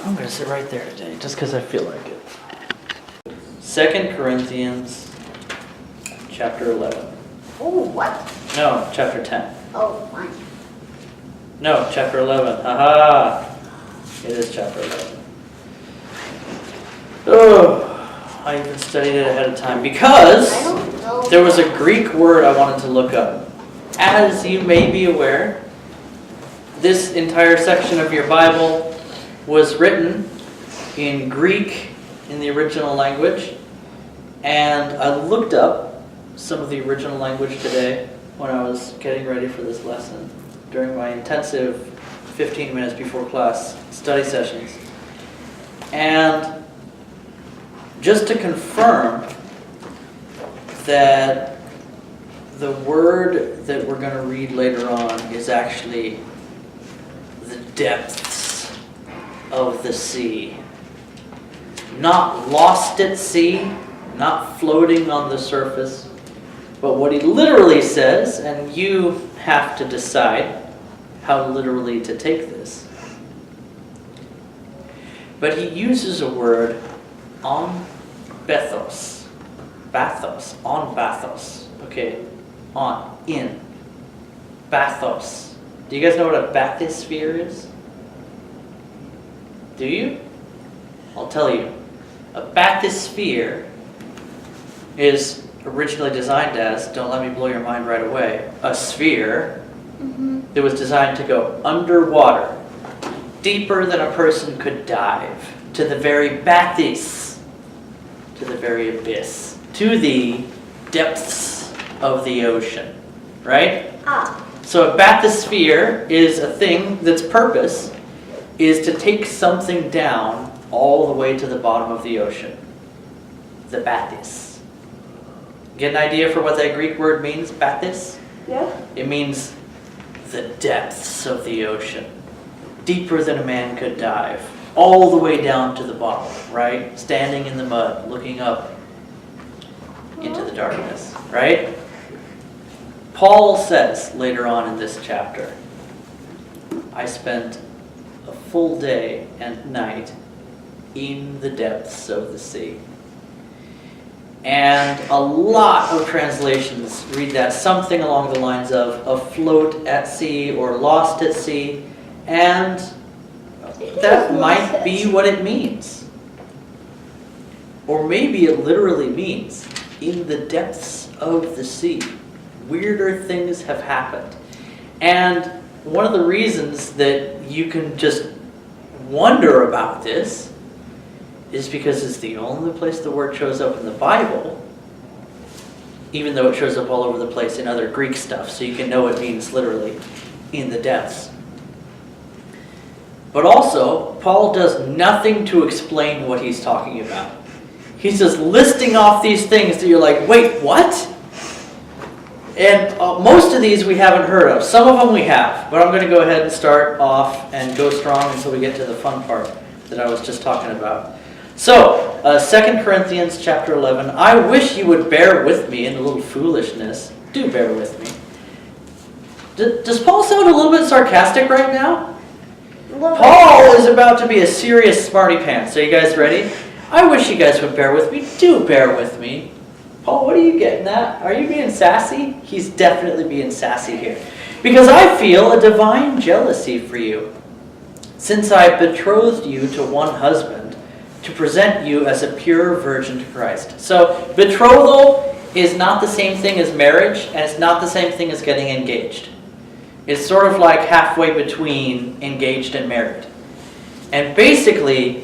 I'm going to sit right there today, just because I feel like it. 2 Corinthians chapter 11. Oh, what? No, chapter 10. Oh, fine. No, chapter 11. Haha! It is chapter 11. Oh, I even studied it ahead of time because I don't know. there was a Greek word I wanted to look up. As you may be aware, this entire section of your Bible was written in Greek in the original language, and I looked up some of the original language today when I was getting ready for this lesson during my intensive 15 minutes before class study sessions. And just to confirm that the word that we're going to read later on is actually the depths of the sea. Not lost at sea, not floating on the surface, but what he literally says, and you have to decide how literally to take this. But he uses a word, on bathos. Bathos, on bathos. Okay, on, in. Bathos. Do you guys know what a bathysphere is? Do you? I'll tell you. A bathysphere is originally designed as, don't let me blow your mind right away, a sphere that was designed to go underwater, deeper than a person could dive, to the very bathys, to the very abyss, to the depths of the ocean, right? So a bathysphere is a thing that's purpose is to take something down all the way to the bottom of the ocean. The bathys. Get an idea for what that Greek word means, bathys? Yeah. It means the depths of the ocean. Deeper than a man could dive. All the way down to the bottom, right? Standing in the mud, looking up into the darkness, right? Paul says later on in this chapter, I spent a full day and night in the depths of the sea. And a lot of translations read that something along the lines of afloat at sea or lost at sea, and that might be what it means. Or maybe it literally means in the depths of the sea. Weirder things have happened. And one of the reasons that you can just wonder about this is because it's the only place the word shows up in the Bible, even though it shows up all over the place in other Greek stuff, so you can know it means literally in the depths. But also, Paul does nothing to explain what he's talking about. He's just listing off these things that you're like, wait, what? And most of these we haven't heard of. Some of them we have. But I'm going to go ahead and start off and go strong until we get to the fun part that I was just talking about. So, 2 Corinthians chapter 11. I wish you would bear with me in a little foolishness. Do bear with me. Does Paul sound a little bit sarcastic right now? Paul is about to be a serious smarty pants. Are you guys ready? I wish you guys would bear with me. Do bear with me. Paul, what are you getting at? Are you being sassy? He's definitely being sassy here. Because I feel a divine jealousy for you, since I betrothed you to one husband, to present you as a pure virgin to Christ. So, betrothal is not the same thing as marriage, and it's not the same thing as getting engaged. It's sort of like halfway between engaged and married. And basically,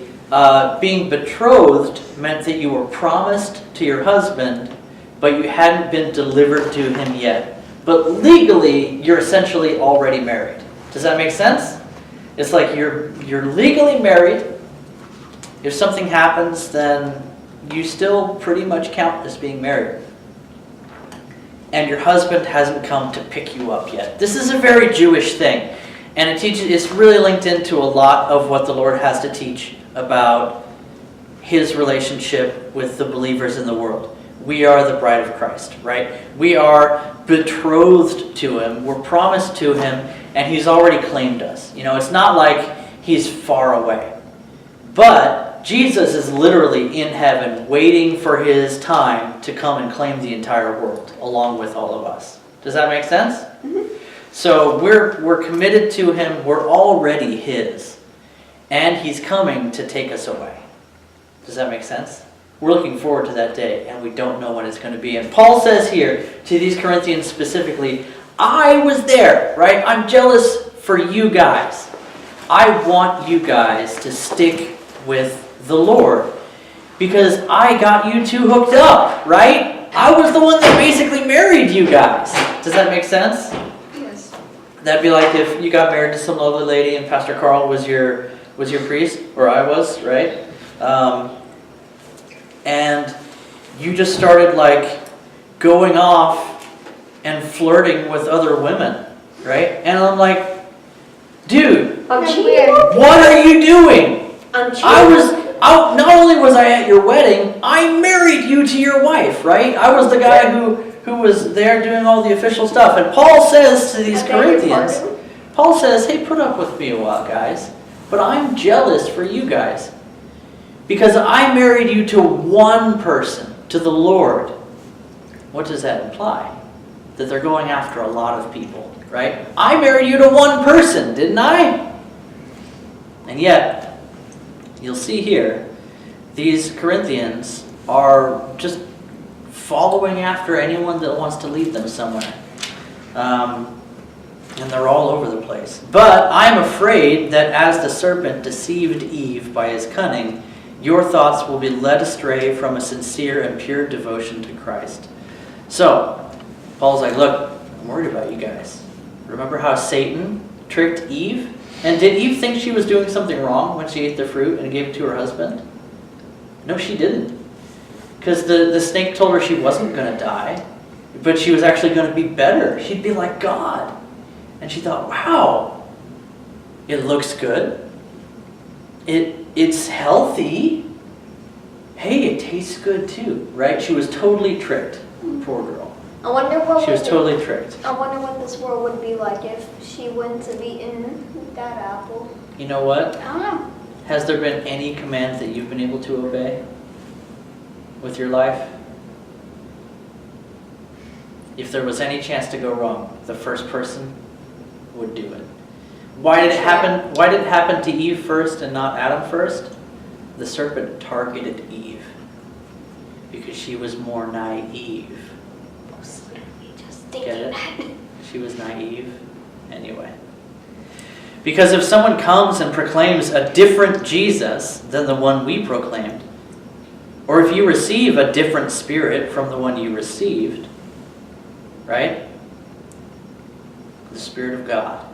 being betrothed meant that you were promised to your husband, but you hadn't been delivered to him yet. But legally, you're essentially already married. Does that make sense? It's like you're legally married. If something happens, then you still pretty much count as being married. And your husband hasn't come to pick you up yet. This is a very Jewish thing. And it's really linked into a lot of what the Lord has to teach about his relationship with the believers in the world. We are the bride of Christ, right? We are betrothed to him. We're promised to him, and he's already claimed us. You know, it's not like he's far away. But Jesus is literally in heaven waiting for his time to come and claim the entire world along with all of us. Does that make sense? Mm-hmm. So we're committed to him. We're already his. And he's coming to take us away. Does that make sense? We're looking forward to that day, and we don't know when it's going to be. And Paul says here to these Corinthians specifically, I was there, right? I'm jealous for you guys. I want you guys to stick with the Lord because I got you two hooked up, right? I was the one that basically married you guys. Does that make sense? Yes. That'd be like if you got married to some lovely lady and Pastor Carl was your priest, or I was, right? And you just started like going off and flirting with other women, right? And I'm like, dude, I'm That's cheating. weird. what are you doing? I'm cheating. I was out. Not only was I at your wedding, I married you to your wife, right? I was the guy who was there doing all the official stuff. And Paul says to these I beg your Corinthians, pardon? Paul says, hey, put up with me a while, guys. But I'm jealous for you guys. Because I married you to one person, to the Lord. What does that imply? That they're going after a lot of people, right? I married you to one person, didn't I? And yet, you'll see here, these Corinthians are just following after anyone that wants to lead them somewhere. And they're all over the place. But I'm afraid that as the serpent deceived Eve by his cunning, your thoughts will be led astray from a sincere and pure devotion to Christ. So, Paul's like, look, I'm worried about you guys. Remember how Satan tricked Eve? And did Eve think she was doing something wrong when she ate the fruit and gave it to her husband? No, she didn't. Because the snake told her she wasn't going to die, but she was actually going to be better. She'd be like God. And she thought, wow, it looks good. It's healthy. Hey, it tastes good too, right? She was totally tricked. Poor girl. I wonder what She was totally tricked. I wonder what this world would be like if she wouldn't have eaten that apple. You know what? I don't know. Has there been any command that you've been able to obey with your life? If there was any chance to go wrong, the first person would do it. Why did it happen? Why did it happen to Eve first and not Adam first? The serpent targeted Eve because she was more naive. Just Get thinking it? that. She was naive. Anyway. Because if someone comes and proclaims a different Jesus than the one we proclaimed, or if you receive a different spirit from the one you received, right? The Spirit of God.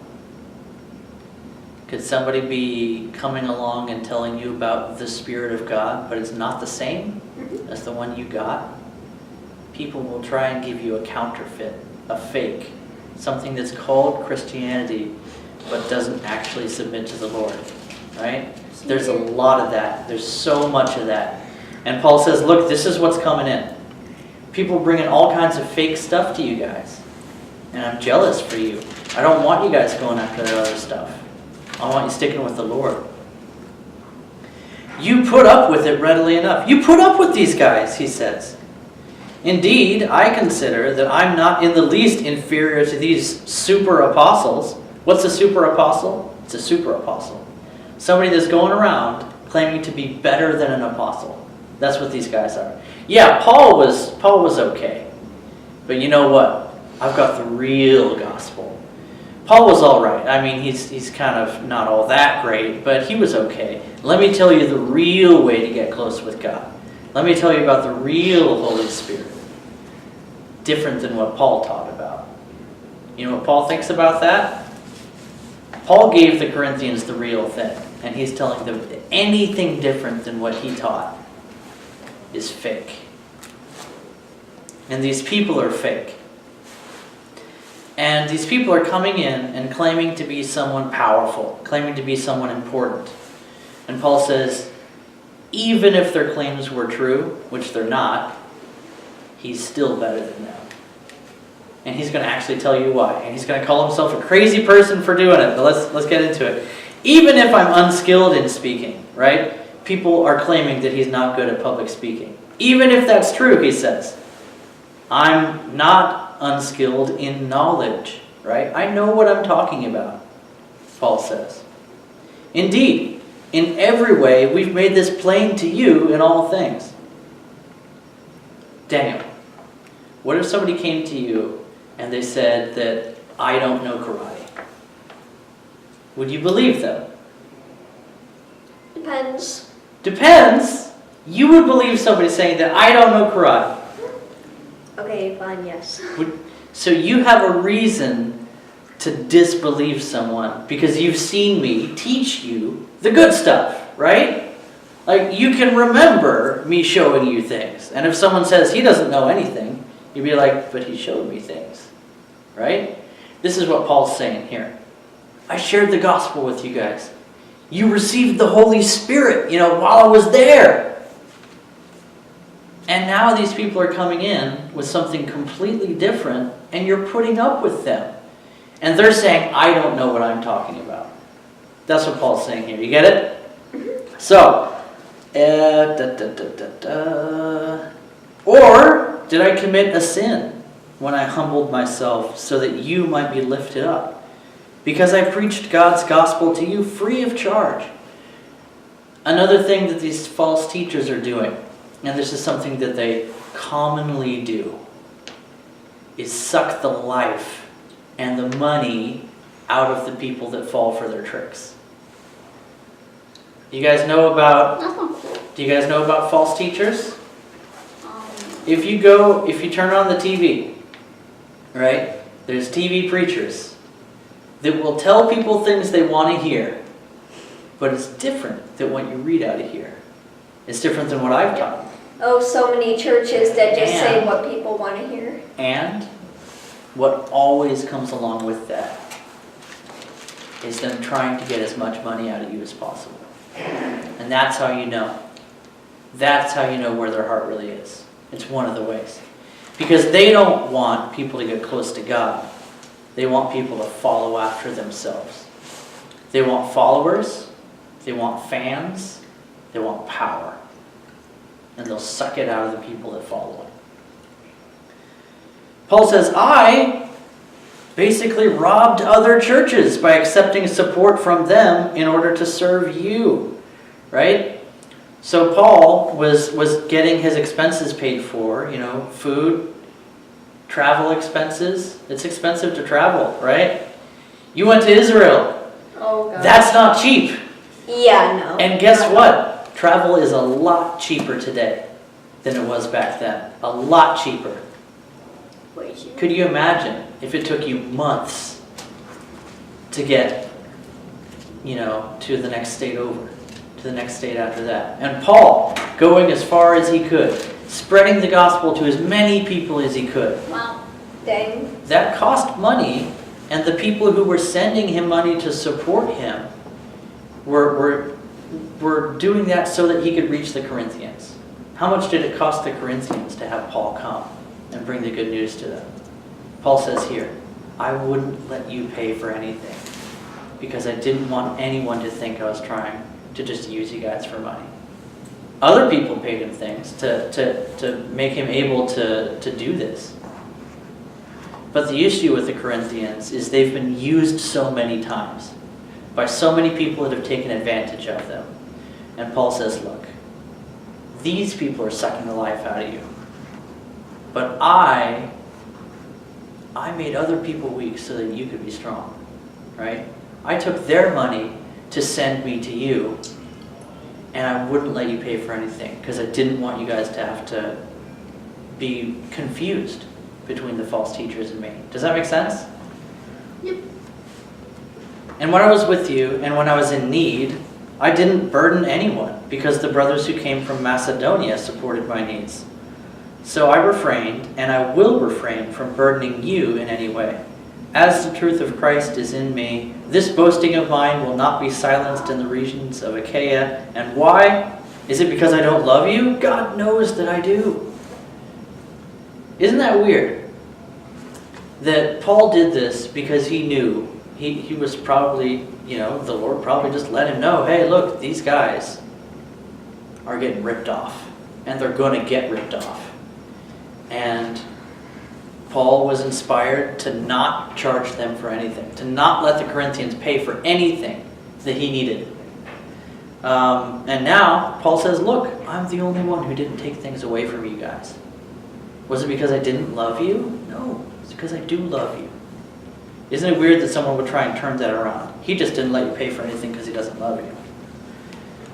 Could somebody be coming along and telling you about the Spirit of God, but it's not the same as the one you got? People will try and give you a counterfeit, a fake, something that's called Christianity, but doesn't actually submit to the Lord, right? There's a lot of that. There's so much of that. And Paul says, look, this is what's coming in. People bringing all kinds of fake stuff to you guys. And I'm jealous for you. I don't want you guys going after that other stuff. I want you sticking with the Lord. You put up with it readily enough. You put up with these guys, he says. Indeed, I consider that I'm not in the least inferior to these super apostles. What's a super apostle? It's a super apostle. Somebody that's going around claiming to be better than an apostle. That's what these guys are. Yeah, Paul was okay. But you know what? I've got the real gospel. Paul was all right. I mean, he's kind of not all that great, but he was okay. Let me tell you the real way to get close with God. Let me tell you about the real Holy Spirit. Different than what Paul taught about. You know what Paul thinks about that? Paul gave the Corinthians the real thing, and he's telling them that anything different than what he taught is fake. And these people are fake. And these people are coming in and claiming to be someone powerful, claiming to be someone important. And Paul says, even if their claims were true, which they're not, he's still better than them. And he's going to actually tell you why. And he's going to call himself a crazy person for doing it. But let's get into it. Even if I'm unskilled in speaking, right? people are claiming that he's not good at public speaking. Even if that's true, he says, I'm not unskilled in knowledge, right? I know what I'm talking about, Paul says. Indeed, in every way, we've made this plain to you in all things. Daniel, what if somebody came to you and they said that I don't know karate? Would you believe them? Depends. Depends. You would believe somebody saying that I don't know karate. Okay, fine, yes. So you have a reason to disbelieve someone because you've seen me teach you the good stuff, right? Like, you can remember me showing you things. And if someone says he doesn't know anything, you'd be like, but he showed me things, right? This is what Paul's saying here. I shared the gospel with you guys. You received the Holy Spirit, while I was there. And now these people are coming in with something completely different, and you're putting up with them. And they're saying, I don't know what I'm talking about. That's what Paul's saying here. You get it? So, or did I commit a sin when I humbled myself so that you might be lifted up? Because I preached God's gospel to you free of charge. Another thing that these false teachers are doing, and this is something that they commonly do, is suck the life and the money out of the people that fall for their tricks. Do you guys know about false teachers? If you turn on the TV, right? There's TV preachers that will tell people things they want to hear, but it's different than what you read out of here. It's different than what I've taught. Oh, so many churches that just say what people want to hear. And what always comes along with that is them trying to get as much money out of you as possible. And that's how you know. That's how you know where their heart really is. It's one of the ways. Because they don't want people to get close to God. They want people to follow after themselves. They want followers. They want fans. They want power. And they'll suck it out of the people that follow it. Paul says, I basically robbed other churches by accepting support from them in order to serve you. Right? So Paul was getting his expenses paid for, food, travel expenses. It's expensive to travel, right? You went to Israel. Oh, God. That's not cheap. Yeah, no. And guess what? Travel is a lot cheaper today than it was back then. A lot cheaper. Way cheaper. Could you imagine if it took you months to get, to the next state over, to the next state after that? And Paul, going as far as he could, spreading the gospel to as many people as he could. Wow. Dang. That cost money, and the people who were sending him money to support him were doing that so that he could reach the Corinthians. How much did it cost the Corinthians to have Paul come and bring the good news to them? Paul says here, I wouldn't let you pay for anything because I didn't want anyone to think I was trying to just use you guys for money. Other people paid him things to make him able to do this. But the issue with the Corinthians is they've been used so many times by so many people that have taken advantage of them. And Paul says, look, these people are sucking the life out of you. But I made other people weak so that you could be strong, right? I took their money to send me to you, and I wouldn't let you pay for anything because I didn't want you guys to have to be confused between the false teachers and me. Does that make sense? Yep. And when I was with you and when I was in need, I didn't burden anyone because the brothers who came from Macedonia supported my needs. So I refrained, and I will refrain from burdening you in any way. As the truth of Christ is in me, this boasting of mine will not be silenced in the regions of Achaia. And why? Is it because I don't love you? God knows that I do. Isn't that weird? That Paul did this because he knew. He was probably, the Lord probably just let him know, hey, look, these guys, are getting ripped off, and they're going to get ripped off. And Paul was inspired to not charge them for anything, to not let the Corinthians pay for anything that he needed. And now Paul says, look, I'm the only one who didn't take things away from you guys. Was it because I didn't love you? No, it's because I do love you. Isn't it weird that someone would try and turn that around? He just didn't let you pay for anything because he doesn't love you.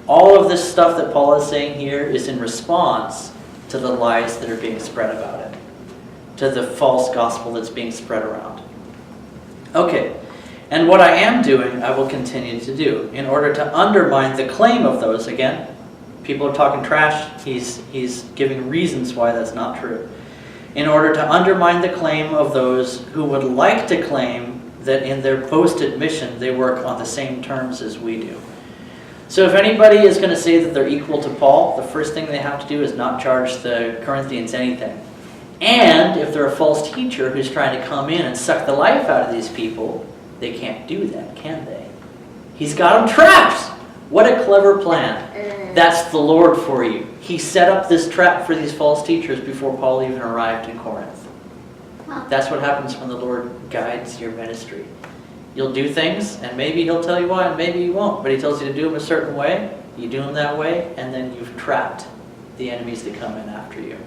All of this stuff that Paul is saying here is in response to the lies that are being spread about it, to the false gospel that's being spread around. Okay, and what I am doing, I will continue to do in order to undermine the claim of those. Again, people are talking trash. He's giving reasons why that's not true. In order to undermine the claim of those who would like to claim that in their boasted mission they work on the same terms as we do. So if anybody is going to say that they're equal to Paul, the first thing they have to do is not charge the Corinthians anything. And if they're a false teacher who's trying to come in and suck the life out of these people, they can't do that, can they? He's got them trapped. What a clever plan. That's the Lord for you. He set up this trap for these false teachers before Paul even arrived in Corinth. That's what happens when the Lord guides your ministry. You'll do things, and maybe he'll tell you why, and maybe he won't. But he tells you to do them a certain way. You do them that way, and then you've trapped the enemies that come in after you.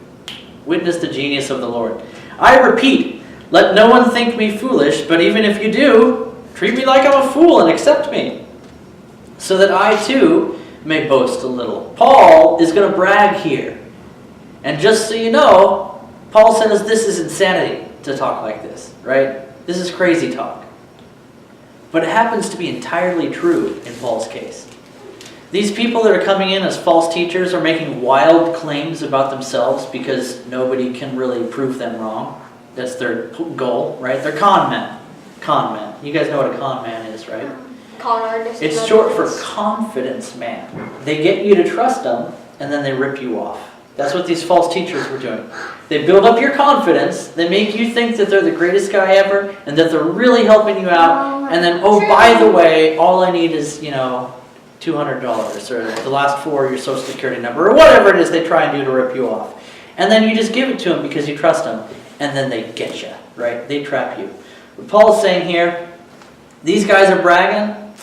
Witness the genius of the Lord. I repeat, let no one think me foolish, but even if you do, treat me like I'm a fool and accept me, so that I too may boast a little. Paul is going to brag here. And just so you know, Paul says this is insanity to talk like this, right? This is crazy talk. But it happens to be entirely true in Paul's case. These people that are coming in as false teachers are making wild claims about themselves because nobody can really prove them wrong. That's their goal, right? They're con men. Con men. You guys know what a con man is, right? Con artist. It's short for confidence man. They get you to trust them, and then they rip you off. That's what these false teachers were doing. They build up your confidence. They make you think that they're the greatest guy ever, and that they're really helping you out. And then, oh, by the way, all I need is, $200, or the last 4 of your social security number, or whatever it is they try and do to rip you off. And then you just give it to them because you trust them, and then they get you, right? They trap you. What Paul's saying here, these guys are bragging.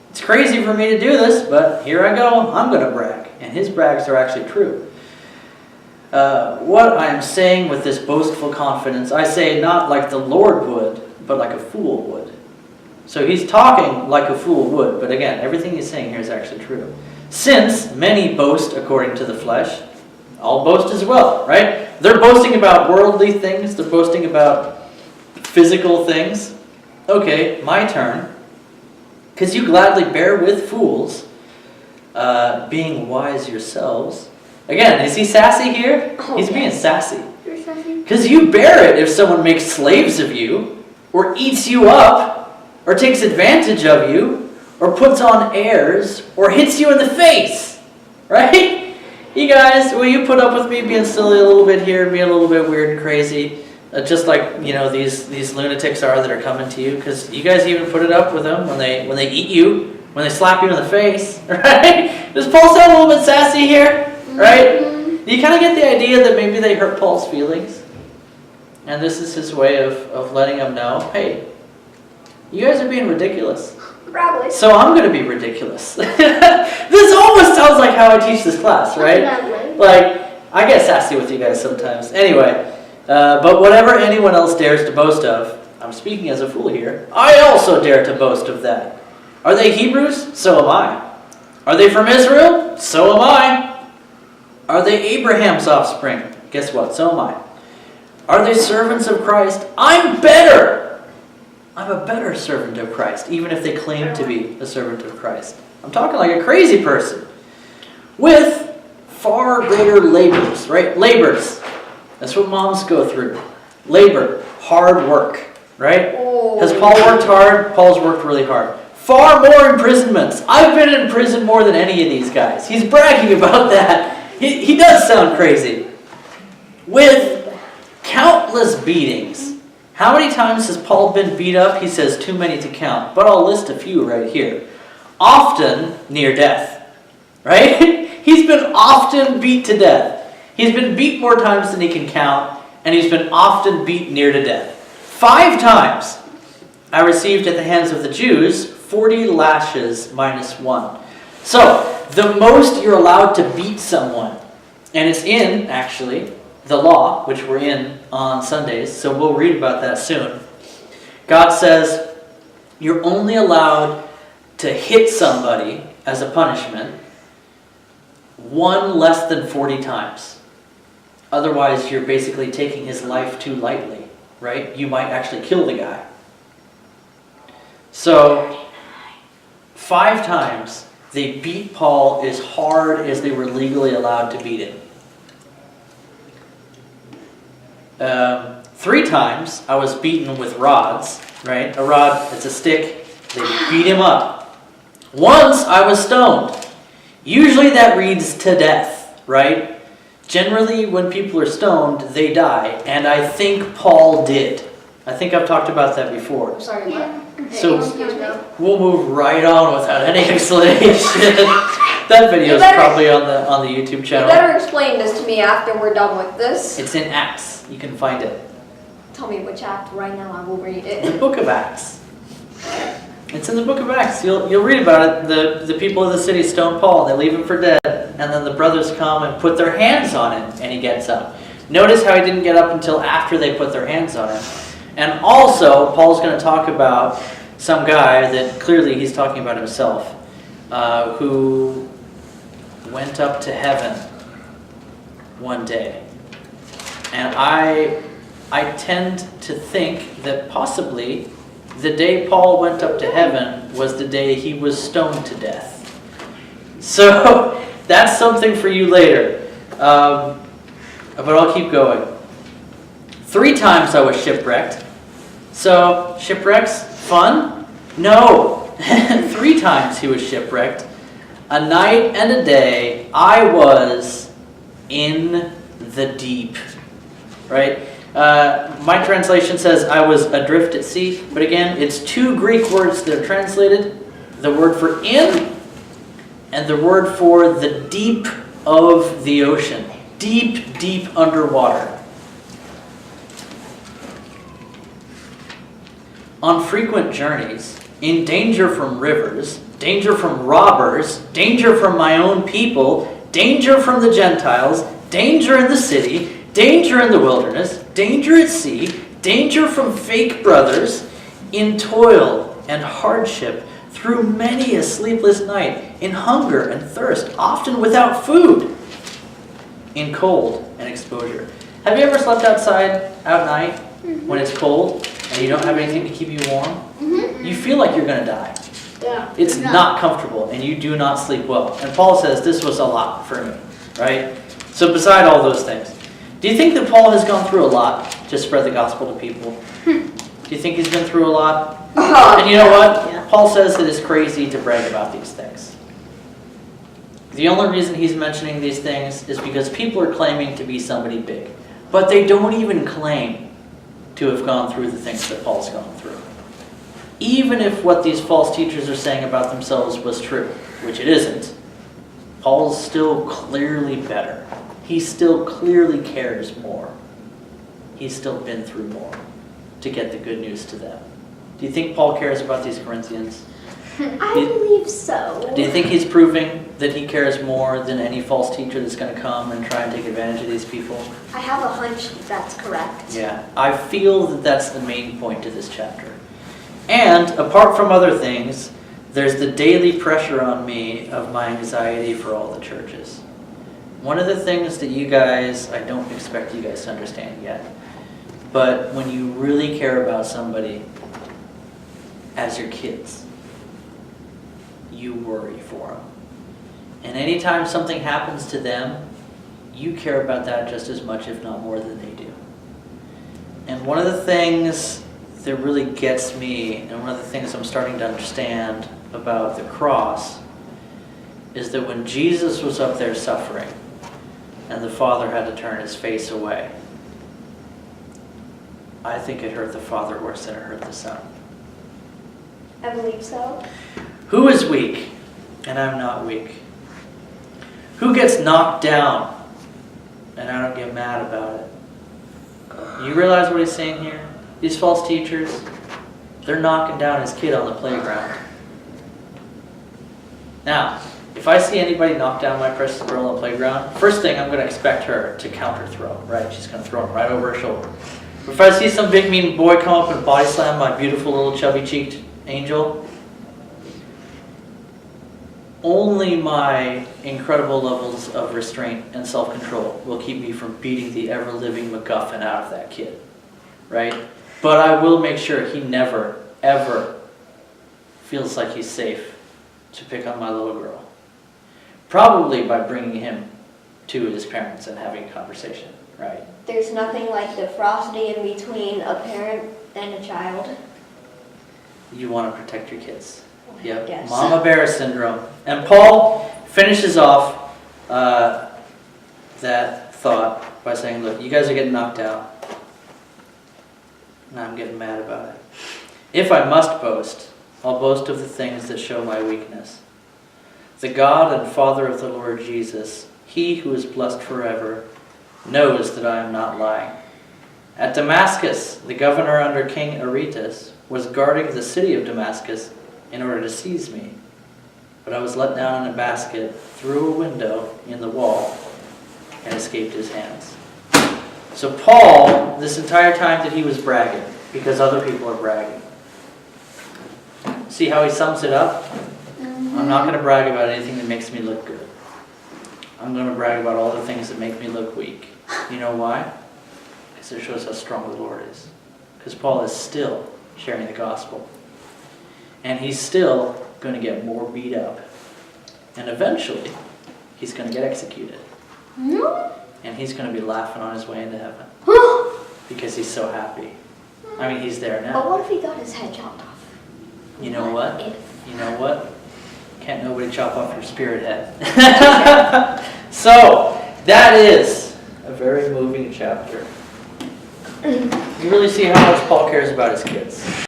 It's crazy for me to do this, but here I go. I'm going to brag. And his brags are actually true. What I'm saying with this boastful confidence, I say not like the Lord would, but like a fool would. So he's talking like a fool would, but again, everything he's saying here is actually true. Since many boast according to the flesh, I'll boast as well, right? They're boasting about worldly things. They're boasting about physical things. Okay, my turn. Because you gladly bear with fools, being wise yourselves. Again, is he sassy here? He's being sassy. You're sassy. Because you bear it if someone makes slaves of you, or eats you up, or takes advantage of you, or puts on airs, or hits you in the face. Right? You guys, will you put up with me being silly a little bit here, being a little bit weird and crazy? Just like, these lunatics are that are coming to you. Because you guys even put it up with them when they eat you, when they slap you in the face. Right? Does Paul sound a little bit sassy here? Right? Do you kind of get the idea that maybe they hurt Paul's feelings? And this is his way of letting them know, hey, you guys are being ridiculous. Probably. So I'm going to be ridiculous. This almost sounds like how I teach this class, right? Definitely. Like, I get sassy with you guys sometimes. Anyway, but whatever anyone else dares to boast of, I'm speaking as a fool here, I also dare to boast of that. Are they Hebrews? So am I. Are they from Israel? So am I. Are they Abraham's offspring? Guess what? So am I. Are they servants of Christ? I'm better. I'm a better servant of Christ, even if they claim to be a servant of Christ. I'm talking like a crazy person. With far greater labors, right? Labors. That's what moms go through. Labor. Hard work, right? Oh. Has Paul worked hard? Paul's worked really hard. Far more imprisonments. I've been in prison more than any of these guys. He's bragging about that. He does sound crazy. With countless beatings. How many times has Paul been beat up? He says too many to count. But I'll list a few right here. Often near death. Right? He's been often beat to death. He's been beat more times than he can count, and he's been often beat near to death. 5 times I received at the hands of the Jews 40 lashes minus 1. So, the most you're allowed to beat someone, and it's in, actually, the law, which we're in on Sundays, so we'll read about that soon. God says you're only allowed to hit somebody as a punishment 1 less than 40 times. Otherwise, you're basically taking his life too lightly, right? You might actually kill the guy. So, 5 times they beat Paul as hard as they were legally allowed to beat him. 3 times I was beaten with rods, right? A rod, it's a stick. They beat him up. Once I was stoned. Usually that reads to death, right? Generally, when people are stoned, they die. And I think Paul did. I think I've talked about that before. I'm sorry, what? So Excuse me. we'll move right on without any explanation. That video is probably on the YouTube You channel. better explain this to me after we're done with this. It's in Acts. You can find it. Tell me which act right now, I will read it. The book of Acts. It's in the book of Acts. You'll read about it. The people of the city stone Paul. They leave him for dead. And then the brothers come and put their hands on him. And he gets up. Notice how he didn't get up until after they put their hands on him. And also, Paul's going to talk about some guy that clearly he's talking about himself. Who went up to heaven one day. And I tend to think that possibly the day Paul went up to heaven was the day he was stoned to death. So that's something for you later. But I'll keep going. 3 times I was shipwrecked. So shipwrecks, fun? No. 3 times he was shipwrecked. A night and a day I was in the deep. Right? My translation says I was adrift at sea, but again, it's 2 Greek words that are translated. The word for in and the word for the deep of the ocean. Deep, deep underwater. On frequent journeys, in danger from rivers, danger from robbers, danger from my own people, danger from the Gentiles, danger in the city, danger in the wilderness, danger at sea, danger from fake brothers, in toil and hardship, through many a sleepless night, in hunger and thirst, often without food, in cold and exposure. Have you ever slept outside at night when it's cold and you don't have anything to keep you warm? You feel like you're going to die. Yeah. It's not comfortable and you do not sleep well. And Paul says this was a lot for me, right? So beside all those things, do you think that Paul has gone through a lot to spread the gospel to people? Do you think he's been through a lot? And you know what? Yeah. Paul says that it's crazy to brag about these things. The only reason he's mentioning these things is because people are claiming to be somebody big. But they don't even claim to have gone through the things that Paul's gone through. Even if what these false teachers are saying about themselves was true, which it isn't, Paul's still clearly better. He still clearly cares more. He's still been through more to get the good news to them. Do you think Paul cares about these Corinthians? I believe so. Do you think he's proving that he cares more than any false teacher that's going to come and try and take advantage of these people? I have a hunch that's correct. Yeah, I feel that that's the main point to this chapter. And apart from other things, there's the daily pressure on me of my anxiety for all the churches. One of the things that you guys, I don't expect you guys to understand yet, but when you really care about somebody as your kids, you worry for them. And anytime something happens to them, you care about that just as much, if not more, than they do. And one of the things that really gets me, and one of the things I'm starting to understand about the cross, is that when Jesus was up there suffering, and the Father had to turn his face away, I think it hurt the Father worse than it hurt the Son. I believe so. Who is weak? And I'm not weak. Who gets knocked down and I don't get mad about it? You realize what he's saying here? These false teachers, they're knocking down his kid on the playground. Now, if I see anybody knock down my precious girl on the playground, first thing I'm going to expect her to counter throw, right? She's going to throw him right over her shoulder. But if I see some big mean boy come up and body slam my beautiful little chubby cheeked angel, only my incredible levels of restraint and self-control will keep me from beating the ever-living MacGuffin out of that kid, right? But I will make sure he never, ever feels like he's safe to pick on my little girl. Probably by bringing him to his parents and having a conversation, right? There's nothing like the ferocity in between a parent and a child. You want to protect your kids. Yep, Yes. Mama Bear syndrome. And Paul finishes off that thought by saying, look, you guys are getting knocked out, and I'm getting mad about it. If I must boast, I'll boast of the things that show my weakness. The God and Father of the Lord Jesus, he who is blessed forever, knows that I am not lying. At Damascus, the governor under King Aretas was guarding the city of Damascus in order to seize me. But I was let down in a basket through a window in the wall and escaped his hands. So Paul, this entire time that he was bragging, because other people are bragging. See how he sums it up? I'm not going to brag about anything that makes me look good. I'm going to brag about all the things that make me look weak. You know why? Because it shows how strong the Lord is. Because Paul is still sharing the gospel. And he's still going to get more beat up. And eventually, he's going to get executed. And he's going to be laughing on his way into heaven. Because he's so happy. I mean, he's there But now. what if he got his head chopped off? You know what? If? You know what? Can't nobody chop off your spirit head. So, that is a very moving chapter. You really see how much Paul cares about his kids.